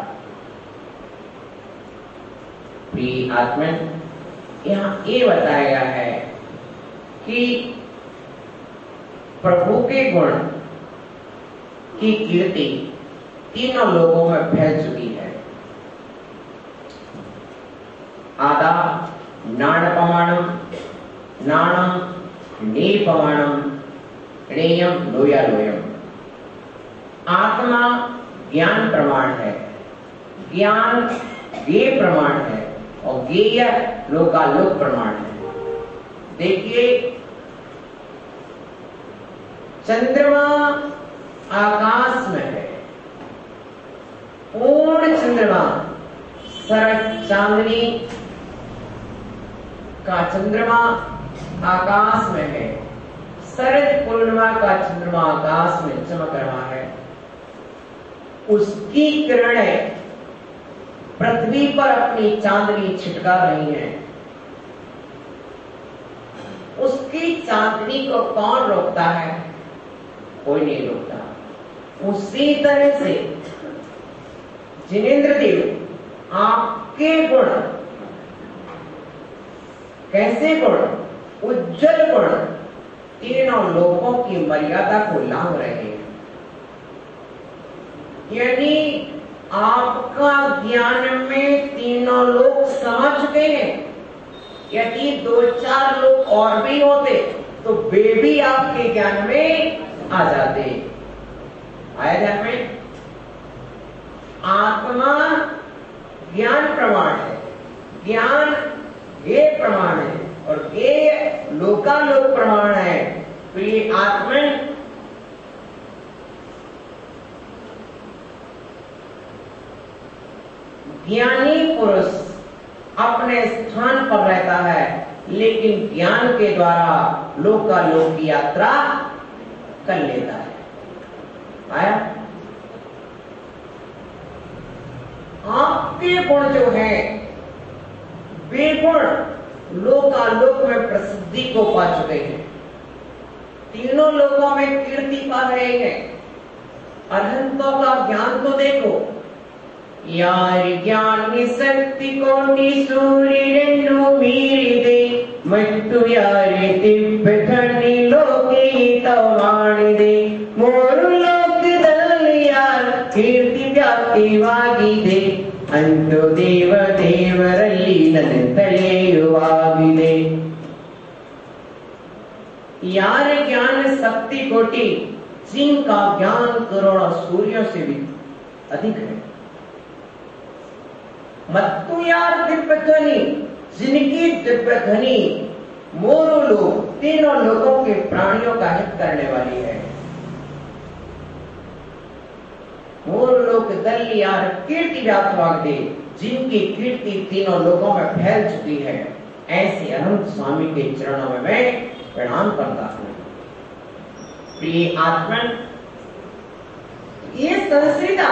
प्रिय आत्मन, यहाँ ये बताया गया है कि प्रभु के गुण की कीर्ति तीनों लोगों में फैल चुकी है। आदा नाणपमाणम नाणम नीपमाणम णेयम लोयालोयम। आत्मा ज्ञान प्रमाण है, ज्ञान ज्ञेय प्रमाण है और ज्ञेय लोकालोक प्रमाण है। देखिए, चंद्रमा आकाश में है, पूर्ण चंद्रमा शरद चांदनी का चंद्रमा आकाश में है, शरद पूर्णिमा का चंद्रमा आकाश में चमक रहा है। उसकी किरणें पृथ्वी पर अपनी चांदनी छिटका रही हैं। उसकी चांदनी को कौन रोकता है? कोई नहीं रोकता। उसी तरह से जिनेंद्र देव आपके गुण, कैसे गुण? उज्जवल गुण तीनों लोगों की मर्यादा को लांघ रहे हैं। यानी आपका ज्ञान में तीनों लोग समझ चुके हैं। यदि 2-4 लोग और भी होते तो वे भी आपके ज्ञान में आ जाते। आया ध्यान में? आत्मा ज्ञान प्रमाण है, ज्ञान ये प्रमाण है और ये लोकालोक प्रमाण है। तो ये आत्मन ज्ञानी पुरुष अपने स्थान पर रहता है, लेकिन ज्ञान के द्वारा लोकालोक की यात्रा कर लेता है। आया? आपके गुण जो है वे गुण लोकालोक में प्रसिद्धि को पा चुके हैं, तीनों लोगों में कीर्ति पा रहे हैं। अरहंतों का ज्ञान तो देखो, यार ज्ञानी शक्ति कोटि सूर्य रेणु मीरिदे मट्टु यारे दिव्य धनी लोके तवाणिदे मोरु लोक दल यार कीर्ति व्याप्ति वागिदे अंतो देव देवरली नन तलेयुवागिदे। यार ज्ञान शक्ति कोटि जिनका ज्ञान करोड़ों सूर्यों से भी अधिक है। मत्तु यार दिव्य ध्वनि, जिनकी दिव्य ध्वनि मोरो लोग तीनों लोगों के प्राणियों का हित करने वाली है। मोरो लोग दल यार कीर्ति व्याप्त दे, जिनकी कीर्ति तीनों लोगों में फैल चुकी है। ऐसे अनंत स्वामी के चरणों में मैं प्रणाम करता हूं। प्रिय आत्मन, ये संस्कृता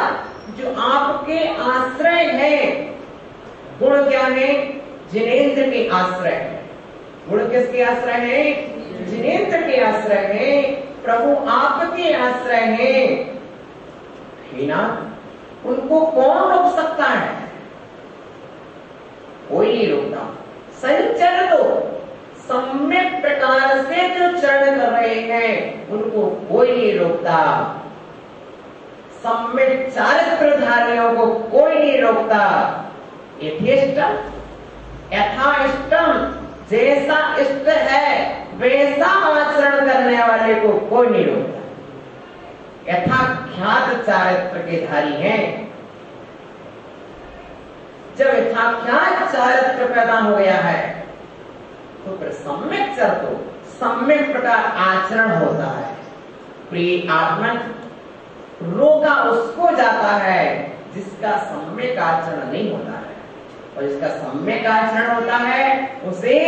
जो आपके आश्रय है, गुण क्या है? जिनेंद्र के आश्रय है। गुण किसके आश्रय है? जिनेंद्र के आश्रय है। प्रभु आपके आश्रय है। ना उनको कौन रोक सकता है? कोई नहीं रोकता। सही चरण दो, सम्यक प्रकार से जो चरण कर रहे हैं उनको कोई नहीं रोकता। सम्यक चारित्रधारियों को कोई नहीं रोकता। यथेष्टम यथाइष्टम, जैसा इष्ट है वैसा आचरण करने वाले को कोई नहीं रोकता। यथाख्यात चारित्र के धारी हैं। जब यथाख्यात चारित्र पैदा हो गया है तो फिर सम्यक चरित्र, सम्यक प्रकार आचरण होता है। प्रिय आत्मन, रोगा उसको जाता है जिसका सम्यक आचरण नहीं होता है, और जिसका सम्यक आचरण होता है उसे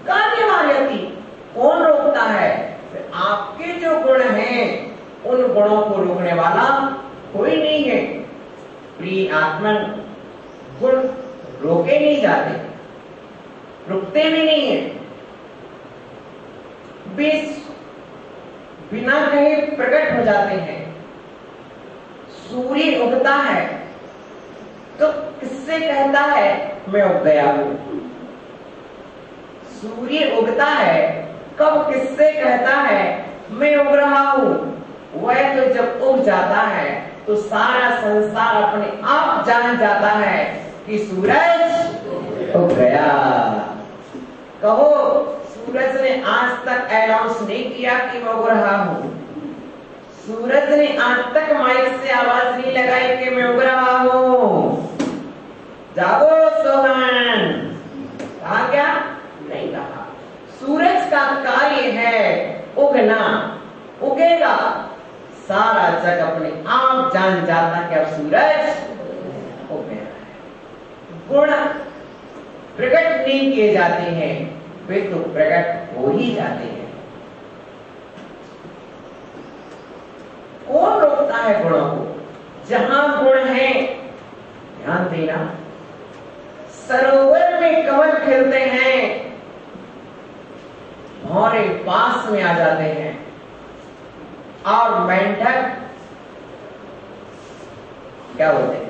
कार्यवायति कौन रोकता है? फिर आपके जो गुण हैं उन गुणों को रोकने वाला कोई नहीं है। प्रिय आत्मन, गुण रोके नहीं जाते, रुकते भी नहीं है, बिना कहे प्रकट हो जाते हैं। सूर्य उगता है तो किससे कहता है मैं उग गया हूं? सूर्य उगता है कब किससे कहता है मैं उग रहा हूं, वह तो जब उग जाता है तो सारा संसार अपने आप जान जाता है कि सूरज उग गया। कहो, सूरज ने आज तक अनाउंस नहीं किया कि मैं उग रहा हूं। सूरज ने आज तक माइक से आवाज नहीं लगाई कि मैं उग रहा हूं। जागो सोहन, कहा क्या? नहीं कहा। सूरज का कार्य है उगना, उगेगा, सारा जग अपने आप जान जाता कि अब सूरज उग गया है। गुण प्रकट नहीं किए जाते हैं, वे तो प्रकट हो ही जाते हैं। कौन रोकता है गुणों को? जहां गुण है, ध्यान देना, सरोवर में कमल खिलते हैं, भौरे पास में आ जाते हैं, और मेंढक क्या बोलते हैं?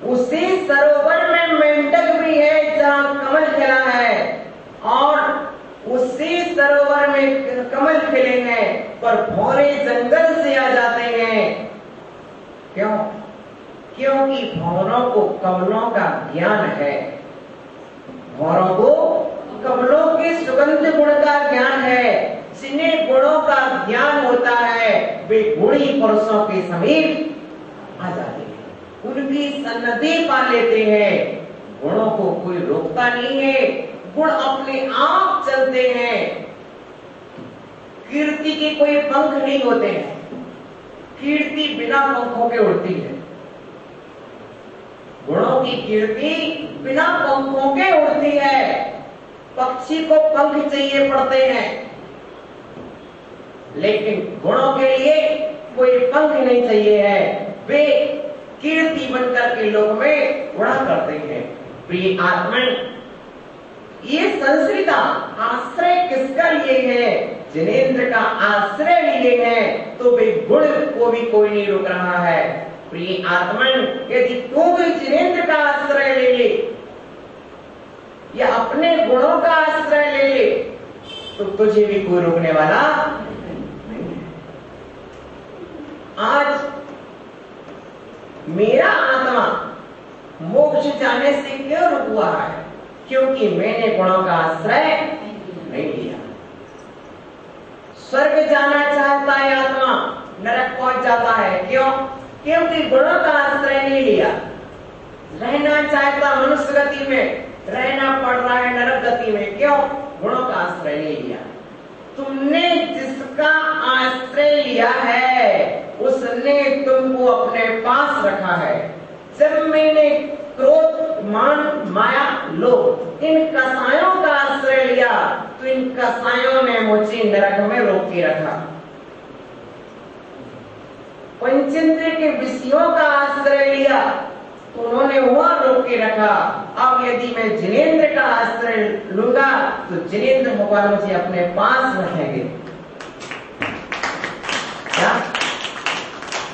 उसी सरोवर में मेंढक भी है जहां कमल खिला है, और उसी सरोवर में कमल खिले हैं, पर भौरे जंगल से आ जाते हैं। क्यों? क्योंकि भौरों को कमलों का ज्ञान है। भौरों को कमलों के सुगंध गुण का ज्ञान है। जिन्हें गुणों का ज्ञान होता है, वे गुणी पुरुषों के समीप आ जाते हैं, उनकी सन्निधि पा लेते हैं। गुणों को कोई रोकता नहीं है, गुण अपने आप चलते हैं। कीर्ति के कोई पंख नहीं होते हैं, कीर्ति बिना पंखों के उड़ती है। गुणों की कीर्ति बिना पंखों के उड़ती है। पक्षी को पंख चाहिए पड़ते हैं, लेकिन गुणों के लिए कोई पंख नहीं चाहिए है, वे कीर्ति बनकर के लोक में उड़ा करते हैं। प्रिय आत्मन, ये संस्कृता आश्रय किसका लिए है? जिनेंद्र का आश्रय लिए है, तो वे गुण को भी कोई नहीं रोक रहा है। प्रिय आत्मन, यदि तू भी जिनेंद्र का आश्रय ले ले या अपने गुणों का आश्रय ले ले, तो तुझे भी कोई रोकने वाला नहीं है। आज मेरा आत्मा मोक्ष जाने से क्यों रुक हुआ है? क्योंकि मैंने गुणों का आश्रय नहीं लिया। स्वर्ग जाना चाहता है आत्मा, नरक पहुंच जाता है। क्यों? क्योंकि गुणों का आश्रय नहीं लिया। रहना चाहता मनुष्य गति में, रहना पड़ रहा है नरक गति में। क्यों? गुणों का आश्रय नहीं लिया। तुमने जिसका आश्रय लिया है, उसने तुमको अपने पास रखा है। जब मैंने क्रोध, मान, माया, लोभ, इन कसायों का आश्रय लिया, तो इन कसायों ने मुझे नरक में रोक के रखा। पंचेंद्रिय के विषयों का आश्रय लिया, तो उन्होंने वहां रोक के रखा। अब यदि मैं जिनेंद्र का आश्रय लूंगा, तो जिनेंद्र भगवान मुझे अपने पास रखेंगे। क्या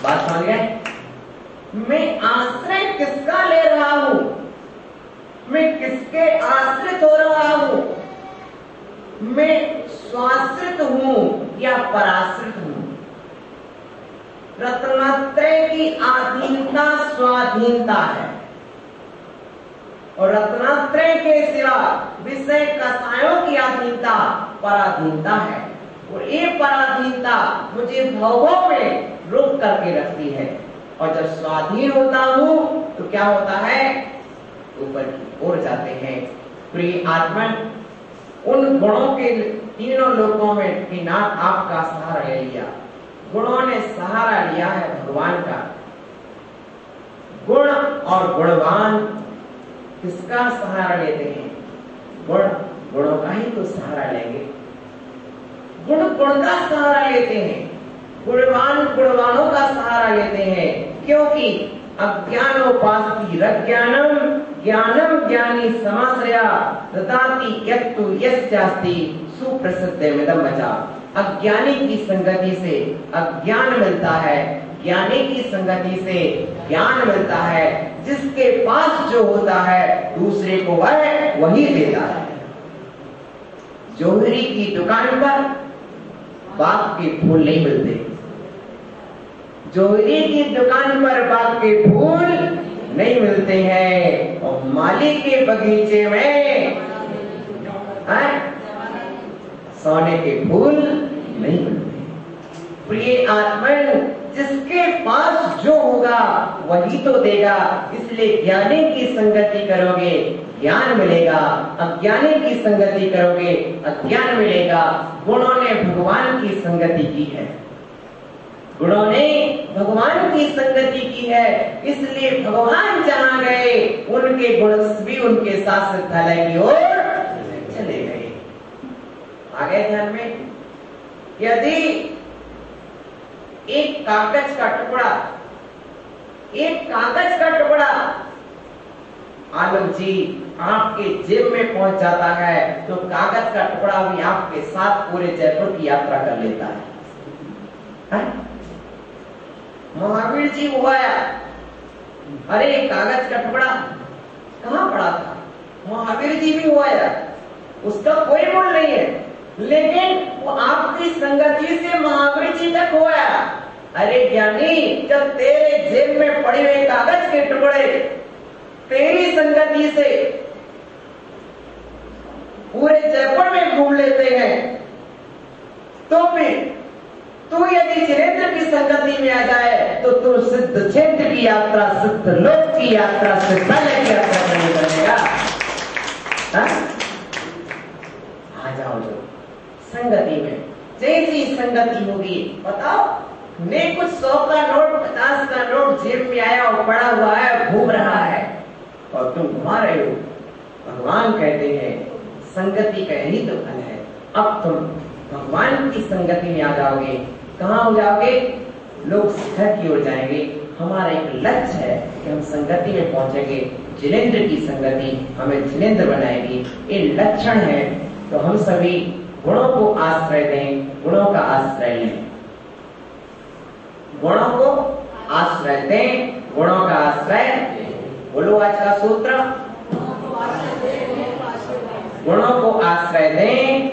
बात समझ गए? मैं आश्रय किसका ले रहा हूं? मैं किसके आश्रित हो रहा हूं? मैं स्वाश्रित हूं या पराश्रित हूं? रत्नत्रय की अधीनता स्वाधीनता है, और रत्नत्रय के सिवा विषय कसायों की अधीनता पराधीनता है। और ये पराधीनता मुझे भवों में रोक करके रखती है। और जब स्वाधीन होता हूं तो क्या होता है? ऊपर की ओर जाते हैं। प्रिय आत्मन, उन गुणों के तीनों लोकों में कि नाथ आपका सहारा ले लिया। गुणों ने सहारा लिया है भगवान का। गुण और गुणवान किसका सहारा लेते हैं? गुण गुणों का ही तो सहारा लेंगे। गुण गुण का सहारा लेते हैं, गुणवान गुणवानों का सहारा लेते हैं। क्योंकि अज्ञानोपास्ति रज्ञानम ज्ञानम ज्ञानी समाश्रया ददाति यत्तु यस्यास्ति सुप्रसिद्धमिदं वचा। अज्ञानी की संगति से अज्ञान मिलता है, ज्ञानी की संगति से ज्ञान मिलता है। जिसके पास जो होता है दूसरे को वह वही देता है। जोहरी की दुकान पर बाग के फूल नहीं मिलते। जोहरी की दुकान पर बाग के फूल नहीं मिलते हैं और माली के बगीचे में सोने के फूल नहीं मिलते। प्रिय आत्मन, जिसके पास जो होगा वही तो देगा, इसलिए ज्ञानी की संगति करोगे ज्ञान मिलेगा, अज्ञानी की संगति करोगे अज्ञान मिलेगा। गुणों ने भगवान की संगति की है, गुणों ने भगवान की संगति की है, इसलिए भगवान जहां गए उनके गुण भी उनके साथ सिद्धालय की ओर चले गए। आगे ध्यान में, यदि एक कागज का टुकड़ा आलम जी आपके जेब में पहुंच जाता है तो कागज का टुकड़ा भी आपके साथ पूरे जयपुर की यात्रा कर लेता है। महावीर जी हुआ, अरे कागज का टुकड़ा कहां पड़ा था, महावीर जी भी हुआ, उसका कोई मूल नहीं है, लेकिन वो आपकी संगति से महावीर जी तक हुआ। अरे ज्ञानी, जब तेरे जेब में पड़े हुए कागज के टुकड़े तेरी संगति से पूरे जयपुर में घूम लेते हैं, तो फिर तू यदि जिनेंद्र की संगति में आ जाए तो तू सिद्ध क्षेत्र की यात्रा, सिद्ध लोक की यात्रा, सिद्धालय की यात्रा करने लगेगा। आ जाओ जो संगति में, जैसी संगति होगी। बताओ, मैं कुछ 100 का नोट, 50 का नोट जेब में आया और पड़ा हुआ है, घूम रहा है और तुम घुमा रहे हो। भगवान कहते हैं संगति का यही तो फल है। अब तुम भगवान की संगति में आ जाओगे, कहाँ हो जाओगे? लोग शिखर की ओर जाएंगे। हमारा एक लक्ष्य है कि हम संगति में पहुंचेंगे, जिनेंद्र की संगति हमें जिनेंद्र बनाएगी। ये लक्षण है, तो हम सभी गुणों को आश्रय दें, गुणों का आश्रय लें, गुणों को आश्रय दें, गुणों का आश्रय। बोलो आज का सूत्र, गुणों को आश्रय दें,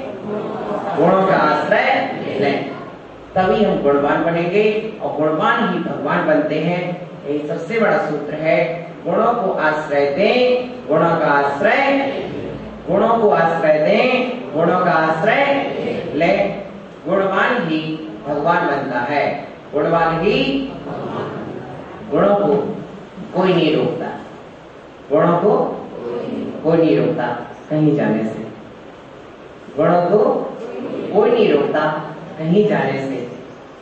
गुणों का आश्रय लें, तभी हम गुणवान बनेंगे और गुणवान ही भगवान बनते हैं। यही सबसे बड़ा सूत्र है। गुणों को आश्रय दें, गुणों का आश्रय, गुणों को आश्रय दें, गुणों का आश्रय ले। गुणवान ही भगवान बनता है, गुणवान ही, गुणों को कोई नहीं रोकता, गुणों को कोई नहीं रोकता कहीं जाने से, गुणों को कोई नहीं रोकता कहीं जाने से।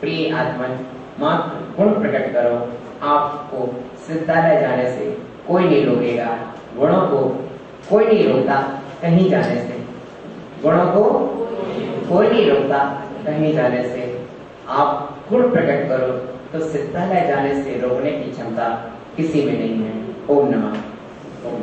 प्रिय आत्मन, मात्र गुण प्रकट करो, आपको सिद्धालय जाने से कोई नहीं रोकेगा। गुणों को कोई नहीं रोकता कहीं जाने से, गुणों को कोई नहीं रोकता कहीं जाने से। आप गुण प्रकट करो तो सिद्धालय जाने से रोकने की क्षमता किसी में नहीं है। ओम नमः। ओम